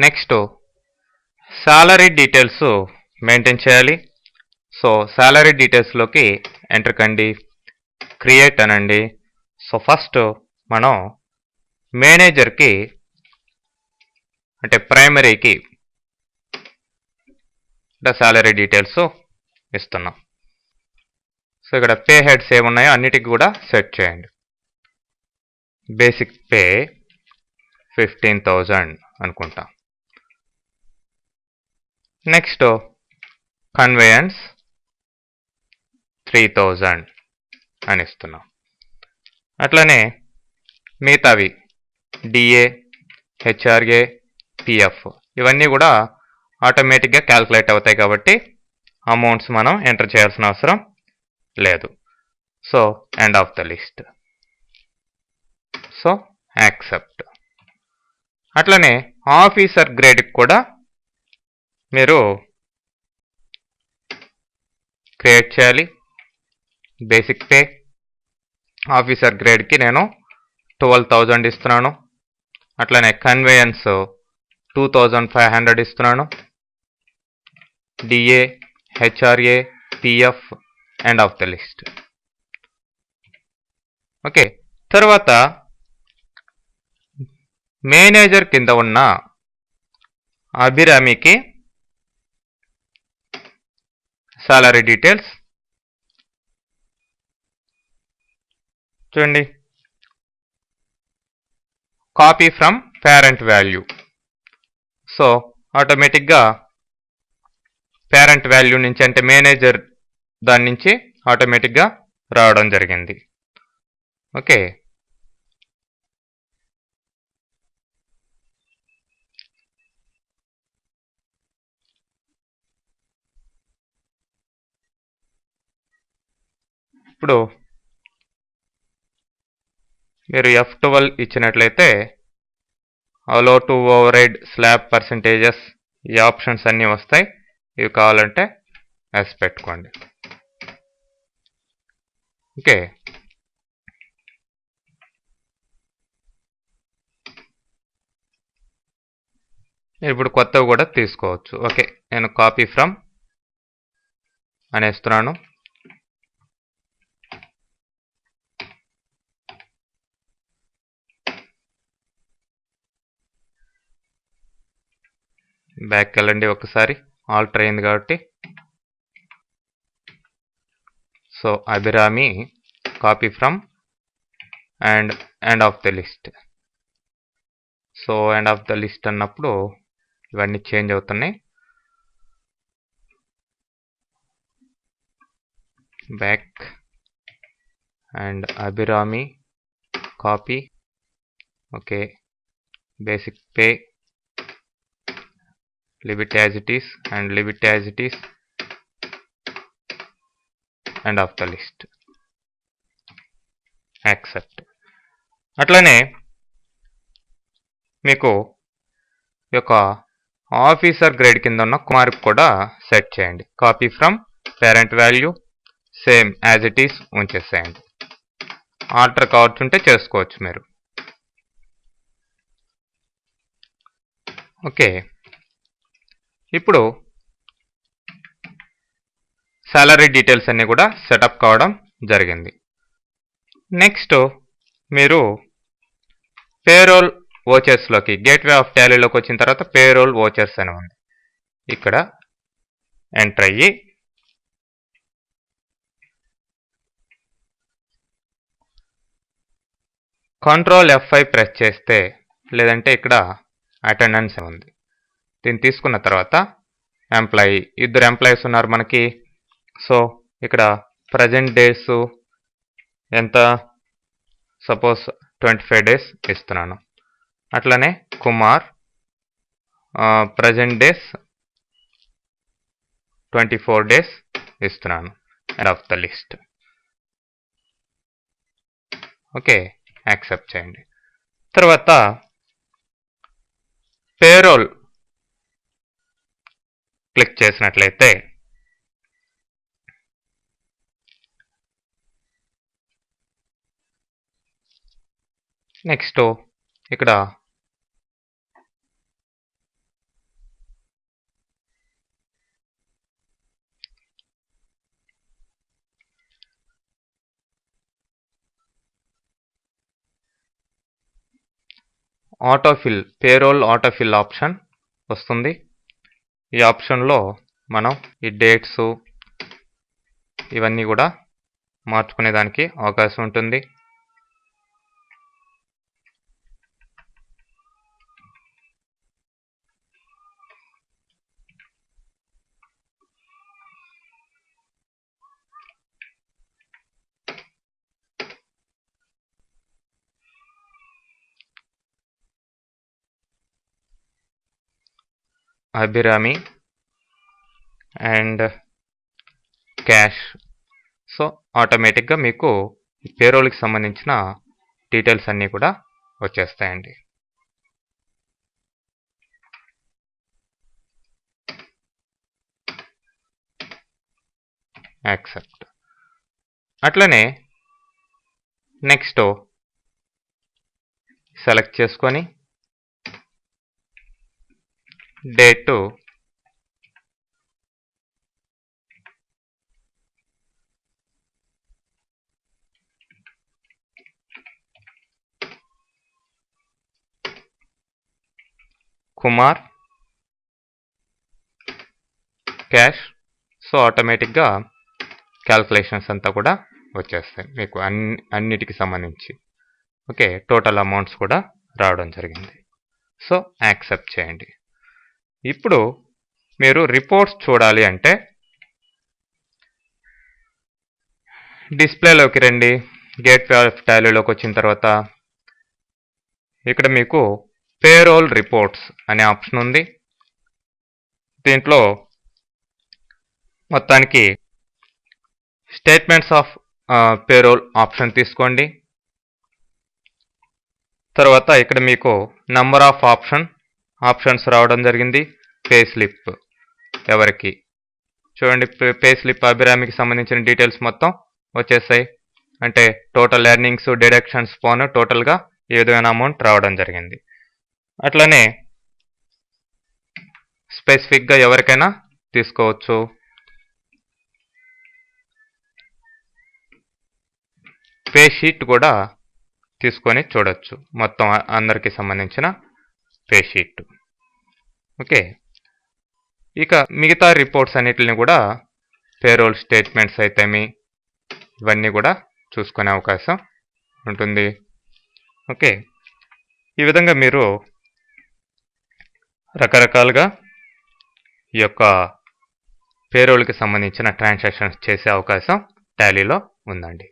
Next salary details maintain చేయాలి. So salary డీటెయిల్స్లోకి enter కండి, క్రియేట్ అనండి. సో ఫస్ట్ మనం మేనేజర్కి అంటే ప్రైమరీకి సాలరీ డీటెయిల్స్ ఇస్తున్నాం. సో ఇక్కడ పే హెడ్స్ ఏమున్నాయో అన్నిటికి కూడా సెట్ చేయండి. బేసిక్ పే 15,000 అనుకుంటా. నెక్స్ట్ కన్వేయన్స్ 3,000 అని ఇస్తున్నాం. అట్లనే మిగతావి డిఏ, హెచ్ఆర్ఏ, పిఎఫ్ ఇవన్నీ కూడా ఆటోమేటిక్గా క్యాల్కులేట్ అవుతాయి కాబట్టి అమౌంట్స్ మనం ఎంటర్ చేయాల్సిన అవసరం లేదు. So end of the list. So accept. అట్లనే ఆఫీసర్ గ్రేడ్కి కూడా మీరు క్రియేట్ చేయాలి. బేసిక్ పే ఆఫీసర్ గ్రేడ్కి నేను 12,000 ఇస్తున్నాను. అట్లనే కన్వేయన్స్ 2,500 ఇస్తున్నాను. DA, HRA, PF end of the list. Okay, తర్వాత మేనేజర్ కింద ఉన్న అభిరామికి సాలరీ డీటెయిల్స్ చూడండి. Copy from parent value. So ఆటోమేటిక్గా పేరెంట్ వాల్యూ నుంచి అంటే మేనేజర్ దాని నుంచి ఆటోమేటిక్గా రావడం జరిగింది. ఓకే, ఇప్పుడు మీరు F12 ఇచ్చినట్లయితే allow to override slab percentages ఈ ఆప్షన్స్ అన్నీ వస్తాయి. ఇవి కావాలంటే ఎస్ పెట్టుకోండి. ఓకే, ఇప్పుడు కొత్తవి కూడా తీసుకోవచ్చు. ఓకే, నేను కాపీ ఫ్రమ్ అనేస్తున్నాను. బ్యాక్ వెళ్ళండి ఒకసారి, ఆల్టర్ అయింది కాబట్టి. So Abhirami copy from and end of the list. So end of the list అన్నప్పుడు ఇవన్నీ చేంజ్ అవుతున్నాయి. Back and Abhirami copy. Okay, basic pay leave it as it is and leave it as it is, end of the list. Accept. అట్లనే మీకు యొక్క officer grade కింద ఉన్న కుమార్కి కూడా సెట్ చేయండి. Copy from parent value same as it is ఉంచేసేయండి. Alter కావచ్చుంటే చేసుకోవచ్చు మీరు. ఓకే, ఇప్పుడు సాలరీ డీటెయిల్స్ అన్నీ కూడా సెటప్ కావడం జరిగింది. నెక్స్ట్ మీరు పేరోల్ ఓచర్స్లోకి గేట్వే ఆఫ్ టాలీలోకి వచ్చిన తర్వాత పేరోల్ ఓచర్స్ అని ఉంది. ఇక్కడ ఎంటర్ అయ్యి కంట్రోల్ F5 ప్రెస్ చేస్తే, లేదంటే ఇక్కడ అటెండెన్స్ ఉంది, దీన్ని తీసుకున్న తర్వాత ఎంప్లాయీ, ఇద్దరు ఎంప్లాయీస్ ఉన్నారు మనకి. సో ఇక్కడ ప్రజెంట్ డేస్ ఎంత, సపోజ్ 25 డేస్ ఇస్తున్నాను. అట్లనే కుమార్ ప్రజెంట్ డేస్ 24 డేస్ ఇస్తున్నాను. End of the list. Okay, accept చేయండి. తర్వాత పేరోల్ క్లిక్ చేసినట్లయితే నెక్స్ట్ ఇక్కడ ఆటోఫిల్ పేరోల్ ఆటోఫిల్ ఆప్షన్ వస్తుంది. ఈ ఆప్షన్లో మనం ఈ డేట్స్ ఇవన్నీ కూడా మార్చుకునేదానికి అవకాశం ఉంటుంది. Abhirami and cash. సో ఆటోమేటిక్గా మీకు పేరోల్కి సంబంధించిన డీటెయిల్స్ అన్నీ కూడా వచ్చేస్తాయండి. యాక్సెప్ట్. అట్లనే నెక్స్ట్ సెలెక్ట్ చేసుకొని డేట్ కుమార్ క్యాష్. సో ఆటోమేటిక్గా క్యాల్కులేషన్స్ అంతా కూడా వచ్చేస్తాయి మీకు అన్నిటికి సంబంధించి. ఓకే, టోటల్ అమౌంట్స్ కూడా రావడం జరిగింది. సో యాక్సెప్ట్ చేయండి. ఇప్పుడు మీరు రిపోర్ట్స్ చూడాలి అంటే డిస్ప్లేలోకి రండి. గేట్వే ఆఫ్ టాలీలోకి వచ్చిన తర్వాత ఇక్కడ మీకు పేరోల్ రిపోర్ట్స్ అనే ఆప్షన్ ఉంది. దీంట్లో మొత్తానికి స్టేట్మెంట్స్ ఆఫ్ పేరోల్ ఆప్షన్ తీసుకోండి. తర్వాత ఇక్కడ మీకు నంబర్ ఆఫ్ ఆప్షన్స్ రావడం జరిగింది. పే స్లిప్ ఎవరికి చూడండి, పే స్లిప్ అభిరామికి సంబంధించిన డీటెయిల్స్ మొత్తం వచ్చేసాయి. అంటే టోటల్ ఎర్నింగ్స్ డిడక్షన్స్ పోను టోటల్గా ఏ విధమైన అమౌంట్ రావడం జరిగింది. అట్లనే స్పెసిఫిక్గా ఎవరికైనా తీసుకోవచ్చు. పే షీట్ కూడా తీసుకొని చూడొచ్చు, మొత్తం అందరికి సంబంధించిన పే షీట్. ఓకే, ఇక మిగతా రిపోర్ట్స్ అన్నిటిని కూడా పేరోల్ స్టేట్మెంట్స్ అయితేమి ఇవన్నీ కూడా చూసుకునే అవకాశం ఉంటుంది. ఓకే, ఈ విధంగా మీరు రకరకాలుగా ఈ యొక్క పేరోల్కి సంబంధించిన ట్రాన్సాక్షన్స్ చేసే అవకాశం టాలీలో ఉందండి.